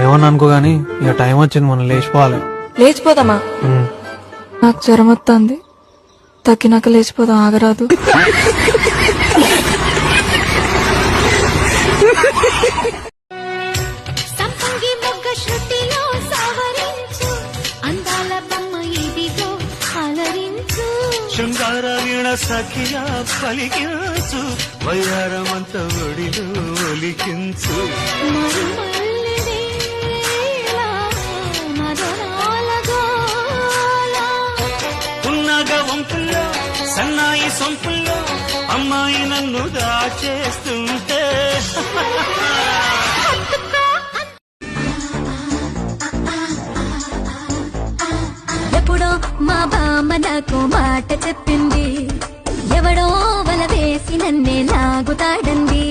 ఏమన్నా అనుకో గానీ ఇక టైం వచ్చింది, మనం లేచిపోవాలి. లేచిపోదామా? నాకు జ్వరం వస్తుంది, తగ్గినాక లేచిపోదాం, ఆగరాదు. శృంగార వీణ సఖియా పలికించు, వయ్యారమంత ఒడిలో ఒలికించు. ఉన్నగ వంపుల్లో సన్నాయి సొంపుల్లో అమ్మాయి నన్ను దాచేస్తుంటే ఎప్పుడో మా బామ్మ నాకు మాట చెప్పింది, ఎవడో వల వేసి నన్నే లాగుతాడంది.